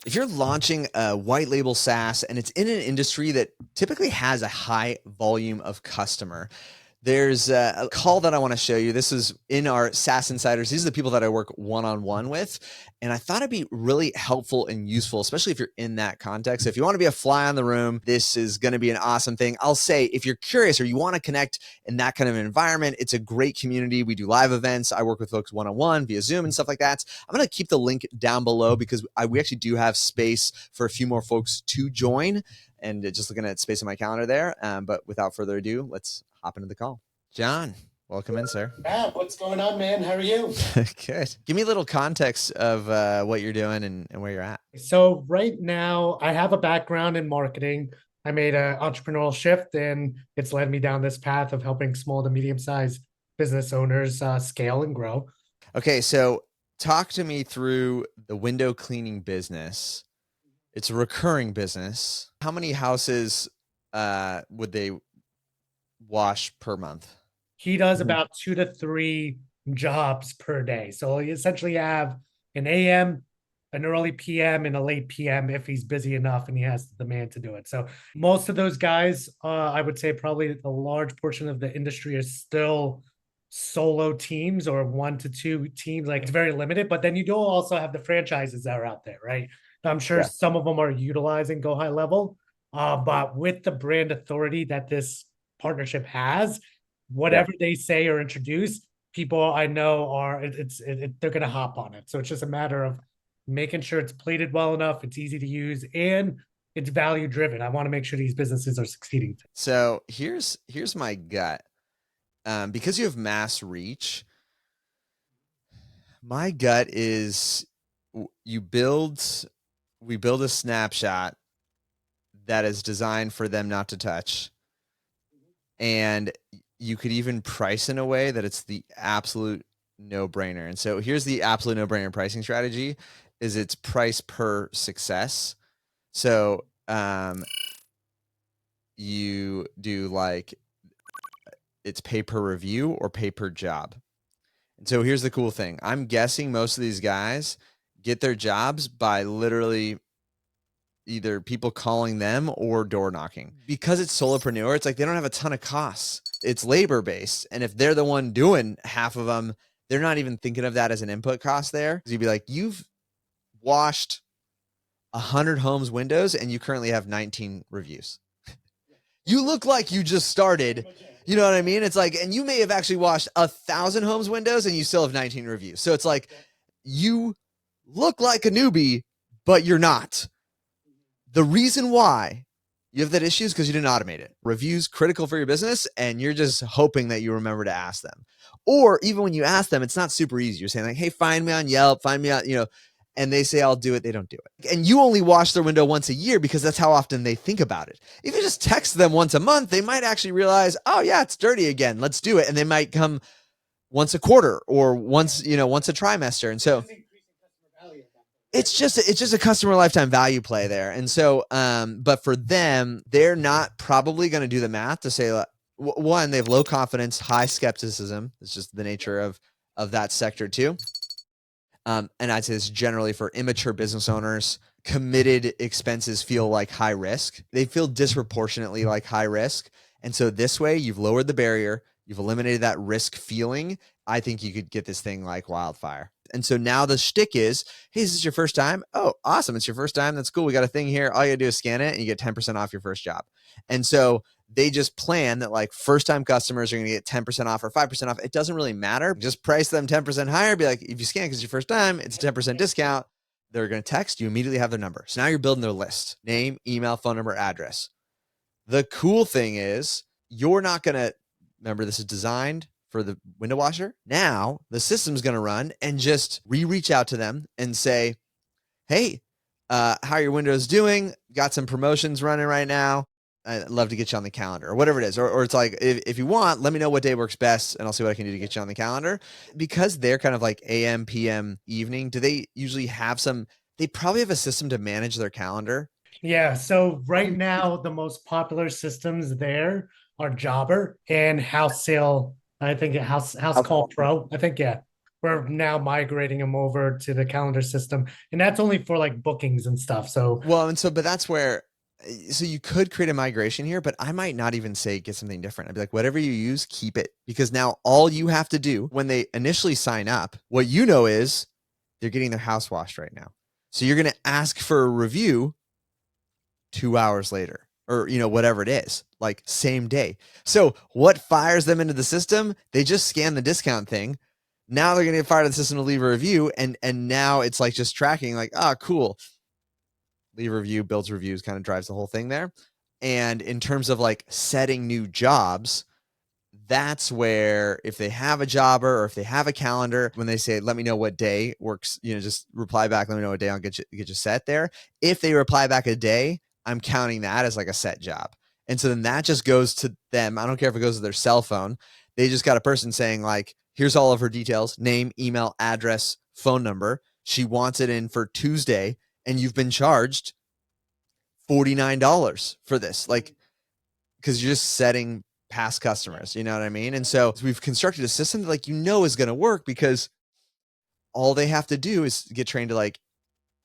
If you're launching a white label SaaS and it's in an industry that typically has a high volume of customer, there's a call that I want to show you. This is in our SaaS Insiders. These are the people that I work one-on-one with. And I thought it'd be really helpful and useful, especially if you're in that context. So if you want to be a fly on the room, this is going to be an awesome thing. I'll say, if you're curious or you want to connect in that kind of environment, it's a great community. We do live events. I work with folks one-on-one via Zoom and stuff like that. I'm going to keep the link down below because we actually do have space for a few more folks to join. And just looking at space in my calendar there. But without further ado, let's hop into the call. John, welcome in, sir. Matt, what's going on, man? How are you? Good. Give me a little context of what you're doing and where you're at. So right now, I have a background in marketing. I made an entrepreneurial shift, and it's led me down this path of helping small to medium-sized business owners scale and grow. Okay, so talk to me through the window cleaning business. It's a recurring business. How many houses would they wash per month? He does about 2 to 3 jobs per day. So you essentially have an AM, an early PM, and a late PM if he's busy enough and he has the demand to do it. So most of those guys, I would say probably a large portion of the industry is still solo teams or 1 to 2 teams. Like, it's very limited. But then you do also have the franchises that are out there, right? I'm sure some of them are utilizing Go HighLevel, but with the brand authority that this partnership has, whatever they say or introduce, people I know are they're going to hop on it. So it's just a matter of making sure it's plated well enough, it's easy to use, and it's value driven. I want to make sure these businesses are succeeding. So here's my gut. Because you have mass reach, my gut is we build a snapshot that is designed for them not to touch. And you could even price in a way that it's the absolute no-brainer. And so here's the absolute no-brainer pricing strategy is it's price per success. So you do like it's pay per review or pay per job. And so here's the cool thing. I'm guessing most of these guys get their jobs by literally either people calling them or door knocking. Because it's solopreneur, it's like they don't have a ton of costs. It's labor based. And if they're the one doing half of them, they're not even thinking of that as an input cost there. You'd be like, you've washed 100 homes windows and you currently have 19 reviews. You look like you just started. You know what I mean? It's like, and you may have actually washed 1,000 homes windows and you still have 19 reviews. So it's like, you look like a newbie, but you're not. The reason why you have that issue is because you didn't automate it. Reviews critical for your business, and you're just hoping that you remember to ask them. Or even when you ask them, it's not super easy. You're saying like, hey, find me on Yelp, find me on, and they say, I'll do it. They don't do it. And you only wash their window once a year because that's how often they think about it. If you just text them once a month, they might actually realize, oh yeah, it's dirty again. Let's do it. And they might come once a quarter or once a trimester. And so it's just a customer lifetime value play there. And so, but for them, they're not probably going to do the math to say, one, they have low confidence, high skepticism. It's just the nature of that sector too. And I'd say this generally for immature business owners, committed expenses feel like high risk. They feel disproportionately like high risk. And so this way you've lowered the barrier. You've eliminated that risk feeling. I think you could get this thing like wildfire. And so now the shtick is, hey, is this your first time? Oh, awesome. It's your first time. That's cool. We got a thing here. All you gotta do is scan it and you get 10% off your first job. And so they just plan that like first time customers are going to get 10% off or 5% off. It doesn't really matter. Just price them 10% higher. Be like, if you scan because it's your first time, it's a 10% discount. They're going to text you, immediately have their number. So now you're building their list, name, email, phone number, address. The cool thing is you're not going to remember this is designed for the window washer. Now the system's going to run and just reach out to them and say, hey, how are your windows doing? Got some promotions running right now. I'd love to get you on the calendar or whatever it is. Or it's like, if you want, let me know what day works best and I'll see what I can do to get you on the calendar. Because they're kind of like AM, PM, evening, do they usually have they probably have a system to manage their calendar? Yeah. So right now, the most popular systems there are Jobber and House Sale. I think House Call Pro. I think, yeah. we're now migrating them over to the calendar system, and that's only for like bookings and stuff. So Well, and so, but that's where, so you could create a migration here, but I might not even say get something different. I'd be like, whatever you use, keep it. Because now all you have to do when they initially sign up, what you know is they're getting their house washed right now. So you're going to ask for a review 2 hours later, or, whatever it is, like same day. So what fires them into the system? They just scan the discount thing. Now they're going to get fired in the system to leave a review. And now it's like just tracking like, cool. Leave a review, builds reviews, kind of drives the whole thing there. And in terms of like setting new jobs, that's where if they have a jobber or if they have a calendar, when they say, let me know what day works, just reply back, let me know what day, I'll get you set there. If they reply back a day, I'm counting that as like a set job. And so then that just goes to them. I don't care if it goes to their cell phone. They just got a person saying like, here's all of her details, name, email, address, phone number. She wants it in for Tuesday, and you've been charged $49 for this. Like, because you're just setting past customers, you know what I mean? And so we've constructed a system that like, is going to work, because all they have to do is get trained to like,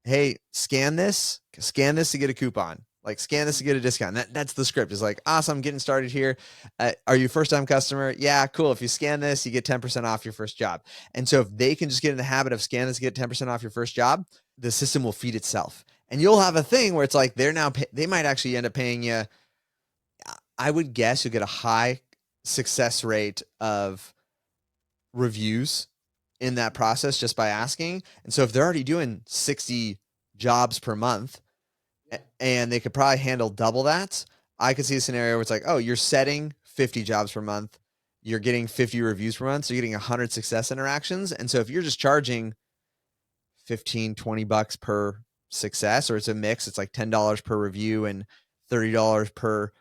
hey, scan this to get a coupon, like scan this to get a discount. That's the script. Is like, awesome, getting started here. Are you a first time customer? Yeah, cool. If you scan this, you get 10% off your first job. And so if they can just get in the habit of scan this to get 10% off your first job, the system will feed itself. And you'll have a thing where it's like, they might actually end up paying you. I would guess you'll get a high success rate of reviews in that process just by asking. And so if they're already doing 60 jobs per month, and they could probably handle double that, I could see a scenario where it's like, oh, you're setting 50 jobs per month, you're getting 50 reviews per month, so you're getting 100 success interactions. And so if you're just charging 15, $20 per success, or it's a mix, it's like $10 per review and $30 per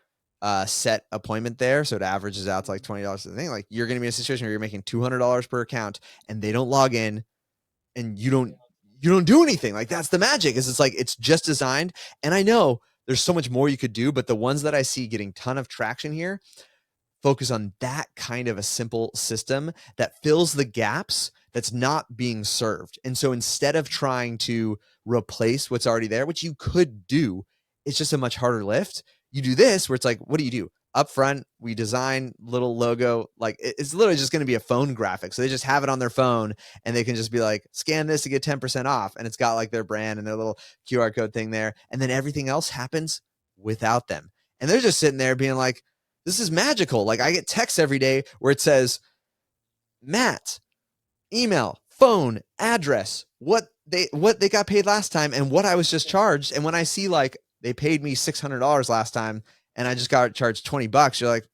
set appointment there, so it averages out to like $20 a thing. Like, you're going to be in a situation where you're making $200 per account, and they don't log in, and you don't do anything. Like, that's the magic. Is it's like, it's just designed. And I know there's so much more you could do, but the ones that I see getting ton of traction here focus on that kind of a simple system that fills the gaps that's not being served. And so instead of trying to replace what's already there, which you could do, it's just a much harder lift. You do this where it's like, what do you do? Up front, we design little logo. Like, it's literally just going to be a phone graphic. So they just have it on their phone, and they can just be like, scan this to get 10% off. And it's got like their brand and their little QR code thing there. And then everything else happens without them. And they're just sitting there being like, this is magical. Like, I get texts every day where it says, Matt, email, phone, address, what they got paid last time and what I was just charged. And when I see like they paid me $600 last time and I just got charged $20, you're like,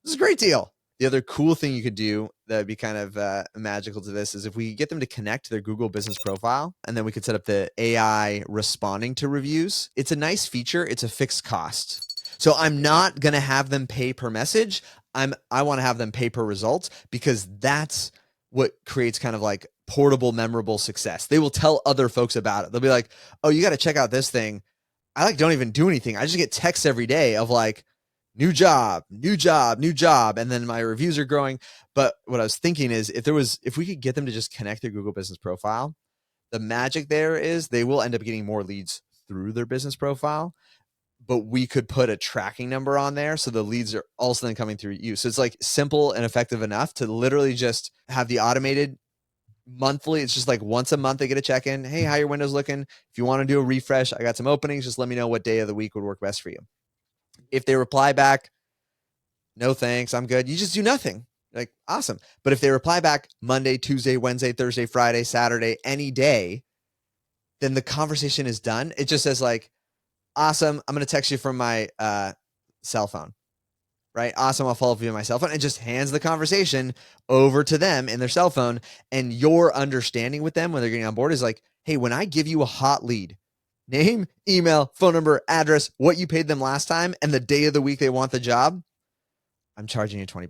this is a great deal. The other cool thing you could do that would be kind of magical to this is if we get them to connect to their Google business profile, and then we could set up the AI responding to reviews. It's a nice feature. It's a fixed cost. So I'm not going to have them pay per message. I want to have them pay per results, because that's what creates kind of like portable, memorable success. They will tell other folks about it. They'll be like, oh, you got to check out this thing. I like don't even do anything. I just get texts every day of like, new job, new job, new job. And then my reviews are growing. But what I was thinking is if we could get them to just connect their Google business profile, the magic there is they will end up getting more leads through their business profile, but we could put a tracking number on there. So the leads are also then coming through you. So it's like simple and effective enough to literally just have the automated monthly. It's just like once a month they get a check-in. Hey, how your Windows looking? If you want to do a refresh, I got some openings. Just let me know what day of the week would work best for you. If they reply back, no thanks, I'm good, you just do nothing. Like, awesome. But if they reply back Monday, Tuesday, Wednesday, Thursday, Friday, Saturday, any day, then the conversation is done. It just says like, awesome, I'm going to text you from my cell phone. Right? Awesome, I'll follow up with you on my cell phone. And just hands the conversation over to them in their cell phone. And your understanding with them when they're getting on board is like, hey, when I give you a hot lead, name, email, phone number, address, what you paid them last time, and the day of the week they want the job, I'm charging you $20.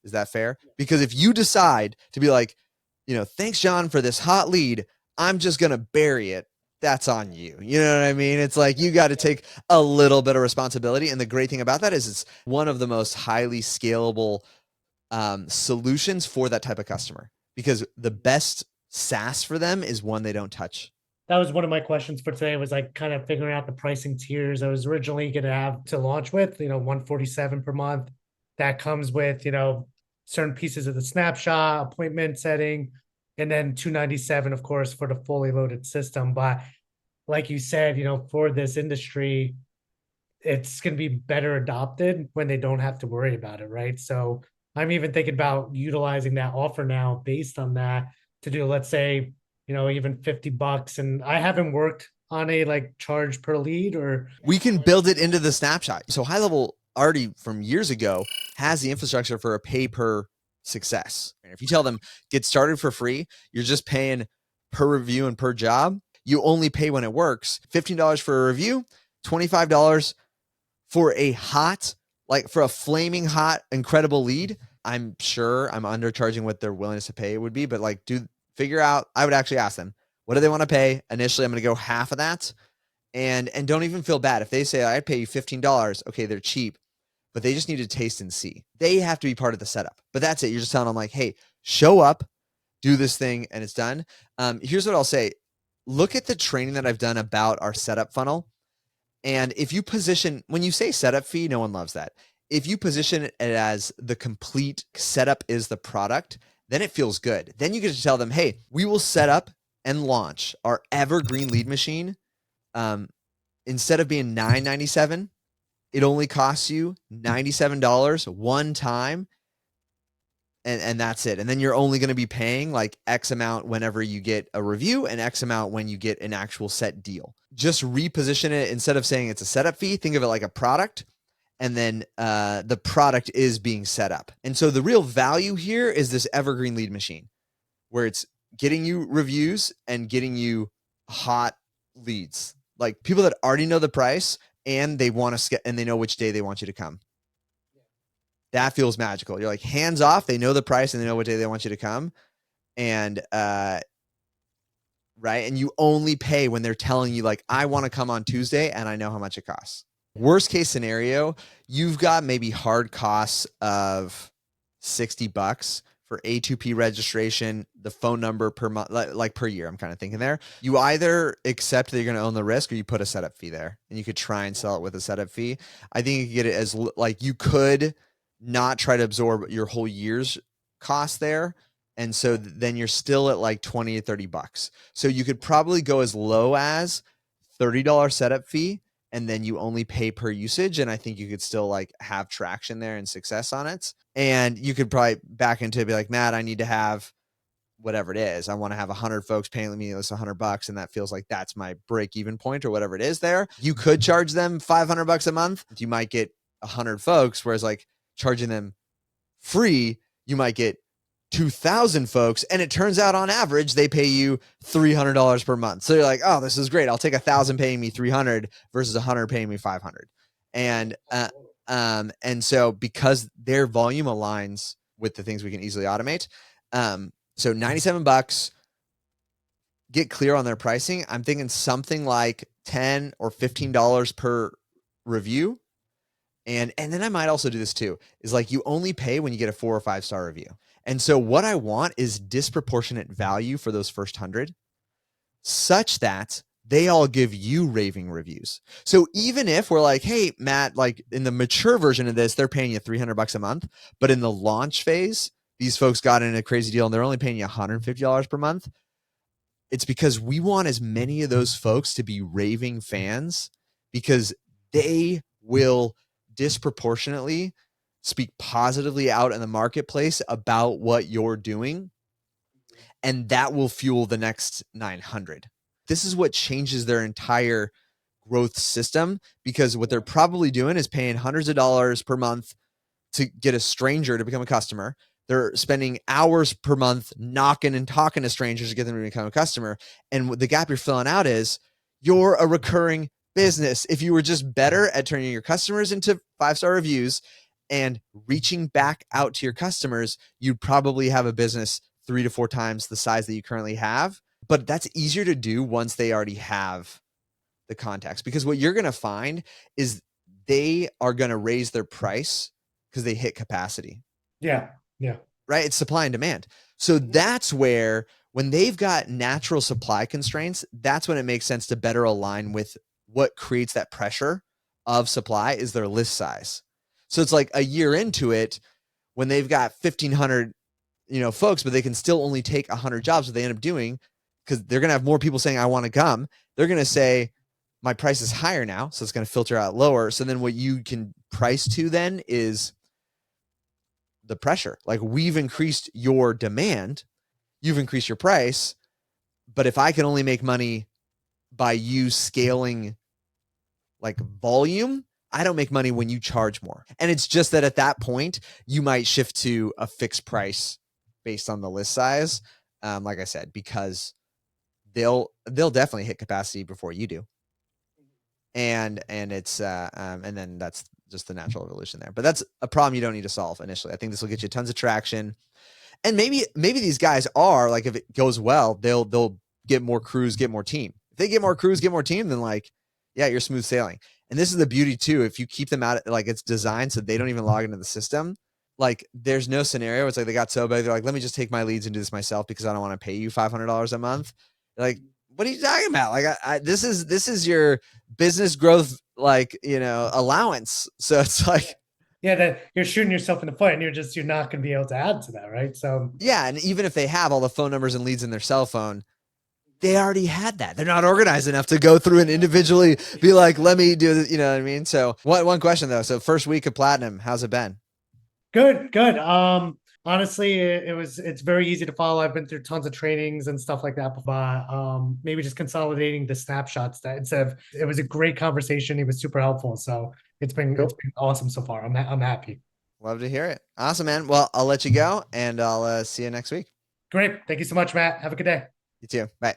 Is that fair? Because if you decide to be like, thanks, John, for this hot lead, I'm just going to bury it, that's on you. You know what I mean? It's like, you got to take a little bit of responsibility. And the great thing about that is it's one of the most highly scalable solutions for that type of customer, because the best SaaS for them is one they don't touch. That was one of my questions for today, was like kind of figuring out the pricing tiers. I was originally going to have to launch with, 147 per month. That comes with, certain pieces of the snapshot, appointment setting, and then 297, of course, for the fully loaded system. But like you said, for this industry, it's going to be better adopted when they don't have to worry about it, right? So I'm even thinking about utilizing that offer now based on that to do, let's say, even $50. And I haven't worked on a like charge per lead, or we can build it into the snapshot. So HighLevel already from years ago has the infrastructure for a pay per success. And if you tell them get started for free, you're just paying per review and per job. You only pay when it works. $15 for a review, $25 for a hot, like for a flaming hot, incredible lead. I'm sure I'm undercharging what their willingness to pay would be, but like, figure out, I would actually ask them, what do they want to pay? Initially, I'm going to go half of that. And don't even feel bad. If they say, I'd pay you $15, okay, they're cheap, but they just need to taste and see. They have to be part of the setup. But that's it. You're just telling them like, hey, show up, do this thing, and it's done. Here's what I'll say. Look at the training that I've done about our setup funnel. And if you position, when you say setup fee, no one loves that. If you position it as the complete setup is the product, then it feels good. Then you get to tell them, hey, we will set up and launch our evergreen lead machine. Instead of being $9.97, it only costs you $97 one time. And that's it. And then you're only going to be paying like X amount whenever you get a review and X amount when you get an actual set deal. Just reposition it. Instead of saying it's a setup fee, think of it like a product. And then the product is being set up. And so the real value here is this evergreen lead machine where it's getting you reviews and getting you hot leads, like people that already know the price and they want to and they know which day they want you to come. That feels magical. You're like hands off. They know the price and they know what day they want you to come. And, right. And you only pay when they're telling you like, I want to come on Tuesday and I know how much it costs. Worst case scenario, you've got maybe hard costs of $60 for A2P registration, the phone number per month, like per year. I'm kind of thinking there. You either accept that you're going to own the risk or you put a setup fee there and you could try and sell it with a setup fee. I think you could get it as like you could not try to absorb your whole year's cost there. And so then you're still at like 20 to $30. So you could probably go as low as $30 setup fee. And then you only pay per usage. And I think you could still like have traction there and success on it. And you could probably back into it, be like, Matt, I need to have whatever it is. I want to have 100 folks paying me this $100. And that feels like that's my break even point or whatever it is there. You could charge them $500 a month. You might get 100 folks. Whereas like charging them free, you might get 2,000 folks. And it turns out on average, they pay you $300 per month. So you're like, oh, this is great. I'll take 1,000 paying me 300 versus 100 paying me 500. And so because their volume aligns with the things we can easily automate. So $97, get clear on their pricing. I'm thinking something like $10 or $15 per review. And then I might also do this too, is like you only pay when you get a 4 or 5 star review. And so what I want is disproportionate value for those first 100 such that they all give you raving reviews. So even if we're like, hey, Matt, like in the mature version of this, they're paying you $300 a month, but in the launch phase, these folks got in a crazy deal and they're only paying you $150 per month. It's because we want as many of those folks to be raving fans because they will disproportionately speak positively out in the marketplace about what you're doing. And that will fuel the next 900. This is what changes their entire growth system because what they're probably doing is paying hundreds of dollars per month to get a stranger to become a customer. They're spending hours per month knocking and talking to strangers to get them to become a customer. And the gap you're filling out is you're a recurring business. If you were just better at turning your customers into 5-star reviews and reaching back out to your customers, you'd probably have a business 3 to 4 times the size that you currently have. But that's easier to do once they already have the contacts, because what you're going to find is they are going to raise their price because they hit capacity. Yeah. Yeah. Right. It's supply and demand. So that's where When they've got natural supply constraints, that's when it makes sense to better align with what creates that pressure of supply is their list size. So it's like a year into it, when they've got 1,500, folks, but they can still only take 100 jobs, what they end up doing, because they're going to have more people saying, I want to come. They're going to say, my price is higher now. So it's going to filter out lower. So then what you can price to then is the pressure. Like, we've increased your demand, you've increased your price. But if I can only make money by you scaling like volume, I don't make money when you charge more. And it's just that at that point, you might shift to a fixed price based on the list size. Like I said, because they'll definitely hit capacity before you do. And it's and then that's just the natural evolution there. But that's a problem you don't need to solve initially. I think this will get you tons of traction. And maybe these guys are like, if it goes well, they'll get more crews, get more team. If they get more crews, get more team, then like, yeah, you're smooth sailing. And this is the beauty too. If you keep them out, like, it's designed so they don't even log into the system. Like, there's no scenario. It's like they got so big, they're like, let me just take my leads and do this myself because I don't want to pay you $500 a month. They're like, what are you talking about? Like, this is your business growth, like, allowance. So it's like, Yeah, that you're shooting yourself in the foot and you're not going to be able to add to that, right? So yeah. And even if they have all the phone numbers and leads in their cell phone, they already had that. They're not organized enough to go through and individually be like, let me do this. You know what I mean? So one question though. So first week of platinum, how's it been? good. Honestly, it's very easy to follow. I've been through tons of trainings and stuff like that, but maybe just consolidating the snapshots that it was a great conversation. It was super helpful. So it's Cool. been awesome so far. I'm happy. Love to hear it. Awesome, man. Well, I'll let you go and I'll see you next week. Great. Thank you so much, Matt. Have a good day. You too. Bye.